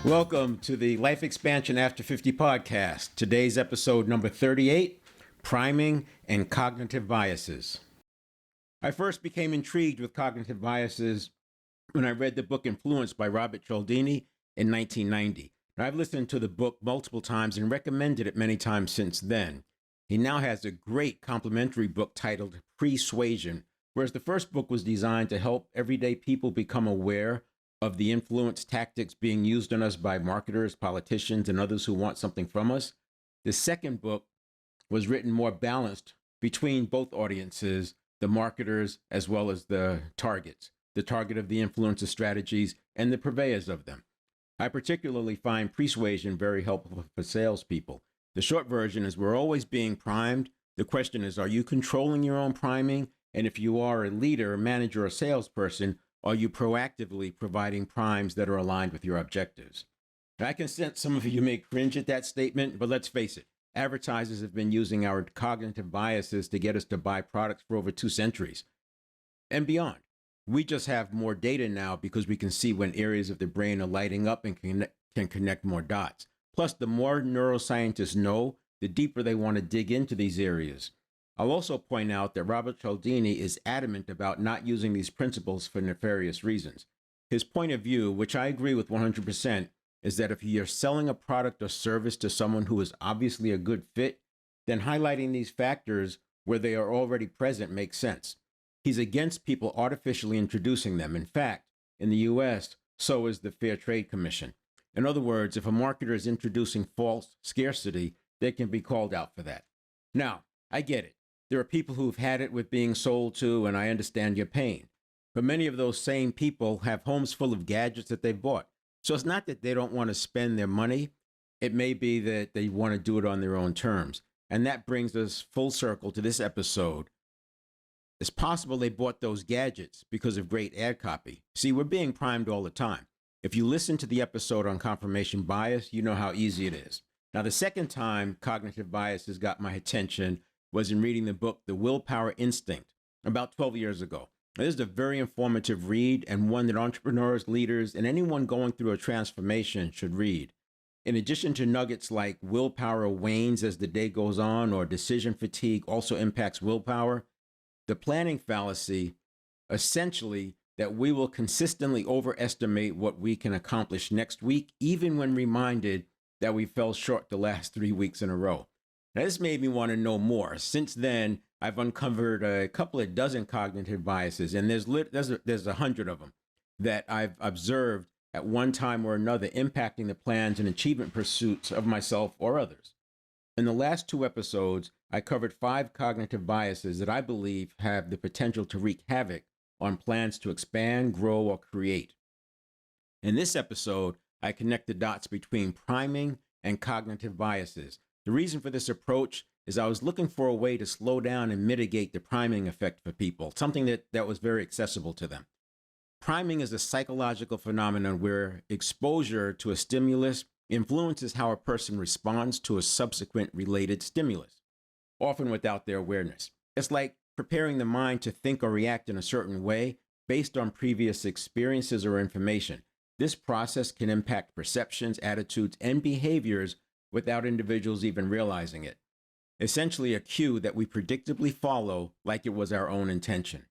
Welcome to the Life Expansion After 50 podcast. Today's episode number 38, Priming and Cognitive Biases. I first became intrigued with cognitive biases when I read the book Influence by Robert Cialdini in 1990. Now, I've listened to the book multiple times and recommended it many times since then. He now has a great complementary book titled Persuasion, whereas the first book was designed to help everyday people become aware of the influence tactics being used on us by marketers, politicians, and others who want something from us. The second book was written more balanced between both audiences, the marketers as well as the targets, the target of the influencer strategies and the purveyors of them. I particularly find Persuasion very helpful for salespeople. The short version is we're always being primed. The question is, are you controlling your own priming? And if you are a leader, a manager, or salesperson, are you proactively providing primes that are aligned with your objectives? I can sense some of you may cringe at that statement, but let's face it, advertisers have been using our cognitive biases to get us to buy products for over 2 centuries and beyond. We just have more data now because we can see when areas of the brain are lighting up and can connect more dots. Plus, the more neuroscientists know, the deeper they want to dig into these areas. I'll also point out that Robert Cialdini is adamant about not using these principles for nefarious reasons. His point of view, which I agree with 100%, is that if you're selling a product or service to someone who is obviously a good fit, then highlighting these factors where they are already present makes sense. He's against people artificially introducing them. In fact, in the US, so is the Fair Trade Commission. In other words, if a marketer is introducing false scarcity, they can be called out for that. Now, I get it. There are people who've had it with being sold to, and I understand your pain. But many of those same people have homes full of gadgets that they've bought. So it's not that they don't want to spend their money. It may be that they want to do it on their own terms. And that brings us full circle to this episode. It's possible they bought those gadgets because of great ad copy. See, we're being primed all the time. If you listen to the episode on confirmation bias, you know how easy it is. Now, the second time cognitive biases got my attention was in reading the book, The Willpower Instinct, about 12 years ago. This is a very informative read and one that entrepreneurs, leaders, and anyone going through a transformation should read. In addition to nuggets like willpower wanes as the day goes on or decision fatigue also impacts willpower, the planning fallacy, essentially that we will consistently overestimate what we can accomplish next week, even when reminded that we fell short the last 3 weeks in a row. Now, this made me want to know more. Since then, I've uncovered a couple of dozen cognitive biases, and there's 100 of them that I've observed at one time or another impacting the plans and achievement pursuits of myself or others. In the last 2 episodes, I covered 5 cognitive biases that I believe have the potential to wreak havoc on plans to expand, grow, or create. In this episode, I connect the dots between priming and cognitive biases. The reason for this approach is I was looking for a way to slow down and mitigate the priming effect for people, something that was very accessible to them. Priming is a psychological phenomenon where exposure to a stimulus influences how a person responds to a subsequent related stimulus, often without their awareness. It's like preparing the mind to think or react in a certain way based on previous experiences or information. This process can impact perceptions, attitudes, and behaviors without individuals even realizing it. Essentially a cue that we predictably follow like it was our own intention.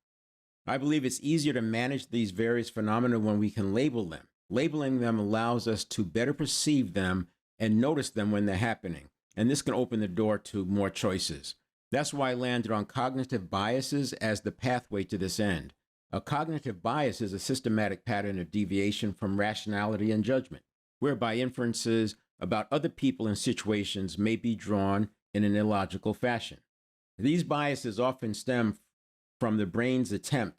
I believe it's easier to manage these various phenomena when we can label them. Labeling them allows us to better perceive them and notice them when they're happening. And this can open the door to more choices. That's why I landed on cognitive biases as the pathway to this end. A cognitive bias is a systematic pattern of deviation from rationality and judgment, whereby inferences about other people and situations may be drawn in an illogical fashion. These biases often stem from the brain's attempt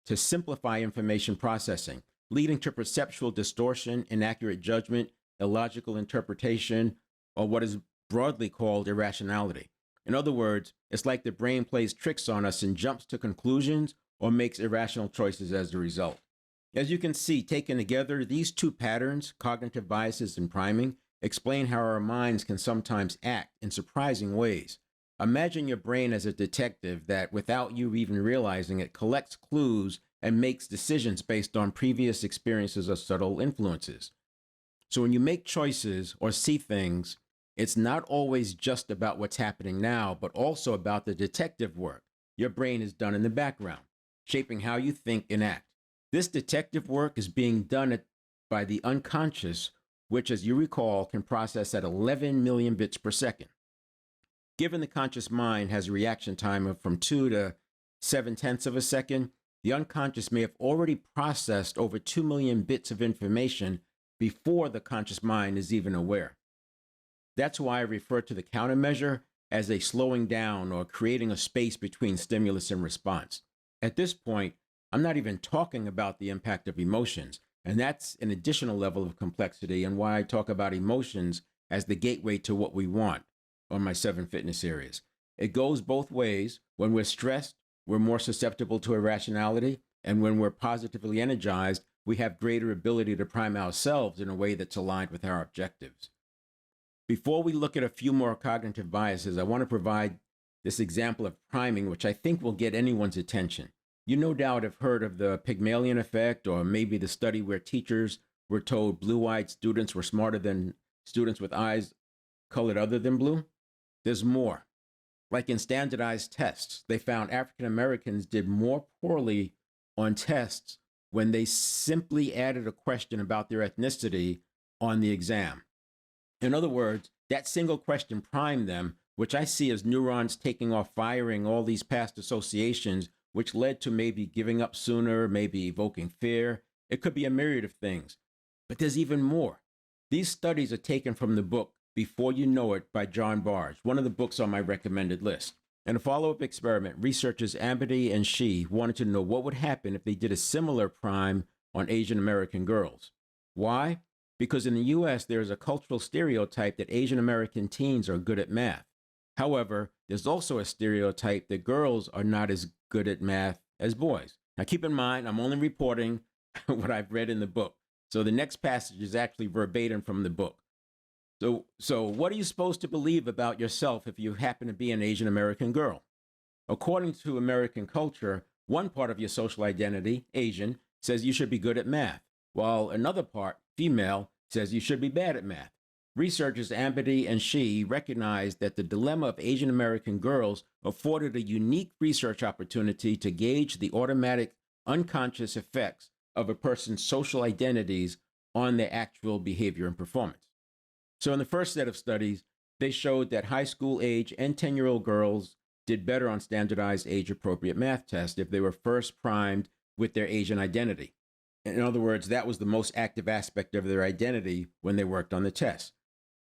to simplify information processing, leading to perceptual distortion, inaccurate judgment, illogical interpretation, or what is broadly called irrationality. In other words, it's like the brain plays tricks on us and jumps to conclusions or makes irrational choices as a result. As you can see, taken together, these 2 patterns, cognitive biases and priming, explain how our minds can sometimes act in surprising ways. Imagine your brain as a detective that, without you even realizing it, collects clues and makes decisions based on previous experiences or subtle influences. So when you make choices or see things, it's not always just about what's happening now, but also about the detective work your brain has done in the background, shaping how you think and act. This detective work is being done by the unconscious, which, as you recall, can process at 11 million bits per second. Given the conscious mind has a reaction time of from 2 to 7/10 of a second, the unconscious may have already processed over 2 million bits of information before the conscious mind is even aware. That's why I refer to the countermeasure as a slowing down or creating a space between stimulus and response. At this point, I'm not even talking about the impact of emotions, and that's an additional level of complexity and why I talk about emotions as the gateway to what we want on my 7 fitness areas. It goes both ways. When we're stressed, we're more susceptible to irrationality, and when we're positively energized, we have greater ability to prime ourselves in a way that's aligned with our objectives. Before we look at a few more cognitive biases, I want to provide this example of priming, which I think will get anyone's attention. You no doubt have heard of the Pygmalion effect, or maybe the study where teachers were told blue-eyed students were smarter than students with eyes colored other than blue. There's more. Like in standardized tests, they found African Americans did more poorly on tests when they simply added a question about their ethnicity on the exam. In other words, that single question primed them, which I see as neurons taking off, firing all these past associations, which led to maybe giving up sooner, maybe evoking fear. It could be a myriad of things. But there's even more. These studies are taken from the book Before You Know It by John Bargh, one of the books on my recommended list. In a follow-up experiment, researchers Amity and Shi wanted to know what would happen if they did a similar prime on Asian American girls. Why? Because in the US, there is a cultural stereotype that Asian American teens are good at math. However, there's also a stereotype that girls are not as good at math as boys. Now keep in mind, I'm only reporting what I've read in the book. So the next passage is actually verbatim from the book. So what are you supposed to believe about yourself if you happen to be an Asian American girl? According to American culture, one part of your social identity, Asian, says you should be good at math, while another part, female, says you should be bad at math. Researchers Amity and Shi recognized that the dilemma of Asian American girls afforded a unique research opportunity to gauge the automatic unconscious effects of a person's social identities on their actual behavior and performance. So in the first set of studies, they showed that high school age and 10-year-old girls did better on standardized age-appropriate math tests if they were first primed with their Asian identity. In other words, that was the most active aspect of their identity when they worked on the test.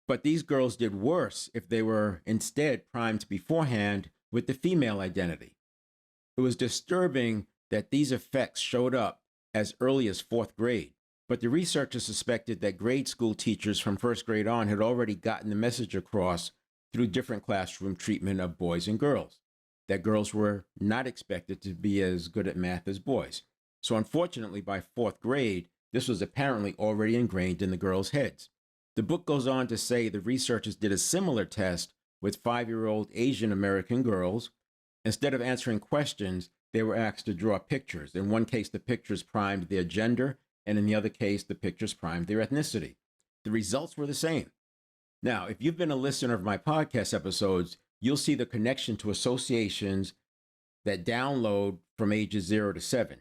But these girls did worse if they were instead primed beforehand with the female identity. It was disturbing that these effects showed up as early as 4th grade. But the researchers suspected that grade school teachers from 1st grade on had already gotten the message across through different classroom treatment of boys and girls, that girls were not expected to be as good at math as boys. So unfortunately, by 4th grade, this was apparently already ingrained in the girls' heads. The book goes on to say the researchers did a similar test with 5-year-old Asian American girls. Instead of answering questions, they were asked to draw pictures. In one case, the pictures primed their gender, and in the other case, the pictures primed their ethnicity. The results were the same. Now, if you've been a listener of my podcast episodes, you'll see the connection to associations that download from ages 0 to 7.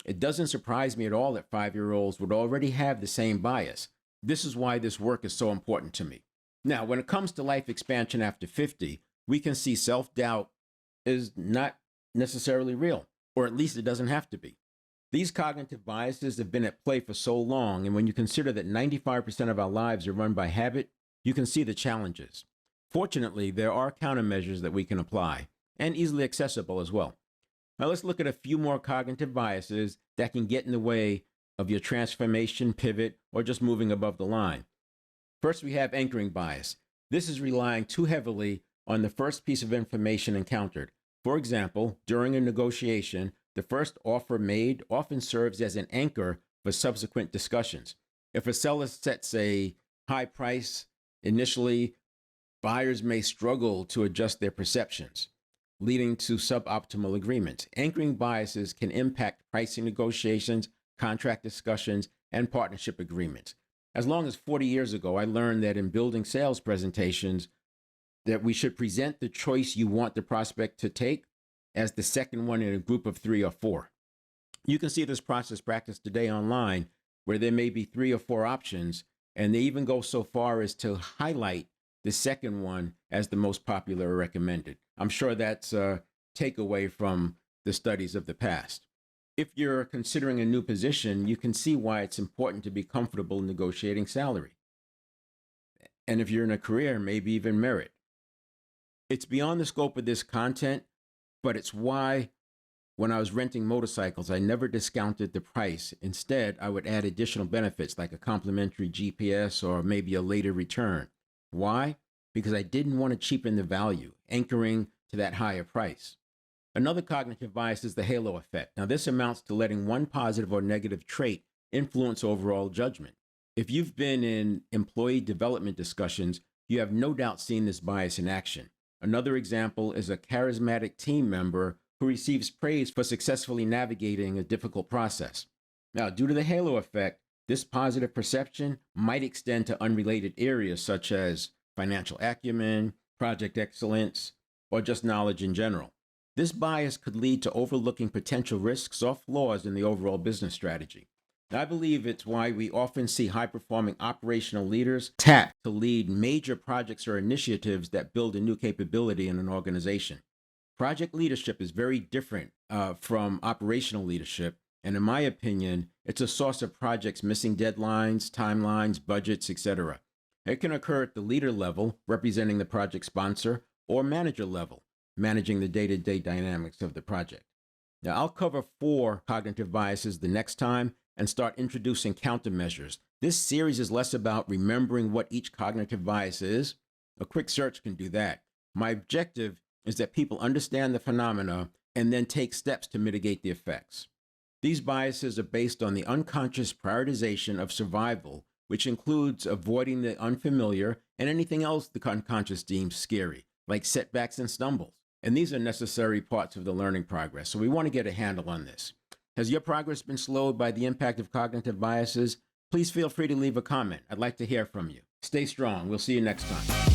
It doesn't surprise me at all that 5-year-olds would already have the same bias. This is why this work is so important to me. Now, when it comes to life expansion after 50, we can see self-doubt is not necessarily real, or at least it doesn't have to be. These cognitive biases have been at play for so long, and when you consider that 95% of our lives are run by habit, you can see the challenges. Fortunately, there are countermeasures that we can apply, and easily accessible as well. Now let's look at a few more cognitive biases that can get in the way of your transformation, pivot, or just moving above the line. First, we have anchoring bias. This is relying too heavily on the first piece of information encountered. For example, during a negotiation, the first offer made often serves as an anchor for subsequent discussions. If a seller sets a high price initially, buyers may struggle to adjust their perceptions, leading to suboptimal agreements. Anchoring biases can impact pricing negotiations, contract discussions, and partnership agreements. As long as 40 years ago, I learned that in building sales presentations, that we should present the choice you want the prospect to take as the second one in a group of 3 or 4. You can see this process practiced today online, where there may be 3 or 4 options, and they even go so far as to highlight the second one as the most popular or recommended. I'm sure that's a takeaway from the studies of the past. If you're considering a new position, you can see why it's important to be comfortable negotiating salary. And if you're in a career, maybe even merit. It's beyond the scope of this content, but it's why when I was renting motorcycles, I never discounted the price. Instead, I would add additional benefits like a complimentary GPS or maybe a later return. Why? Because I didn't want to cheapen the value, anchoring to that higher price. Another cognitive bias is the halo effect. Now, this amounts to letting one positive or negative trait influence overall judgment. If you've been in employee development discussions, you have no doubt seen this bias in action. Another example is a charismatic team member who receives praise for successfully navigating a difficult process. Now, due to the halo effect, this positive perception might extend to unrelated areas such as financial acumen, project excellence, or just knowledge in general. This bias could lead to overlooking potential risks or flaws in the overall business strategy. Now, I believe it's why we often see high-performing operational leaders tapped to lead major projects or initiatives that build a new capability in an organization. Project leadership is very different from operational leadership, and in my opinion, it's a source of projects missing deadlines, timelines, budgets, etc. It can occur at the leader level, representing the project sponsor, or manager level, managing the day-to-day dynamics of the project. Now, I'll cover 4 cognitive biases the next time and start introducing countermeasures. This series is less about remembering what each cognitive bias is. A quick search can do that. My objective is that people understand the phenomena and then take steps to mitigate the effects. These biases are based on the unconscious prioritization of survival, which includes avoiding the unfamiliar and anything else the unconscious deems scary, like setbacks and stumbles. And these are necessary parts of the learning progress, so we want to get a handle on this. Has your progress been slowed by the impact of cognitive biases? Please feel free to leave a comment. I'd like to hear from you. Stay strong. We'll see you next time.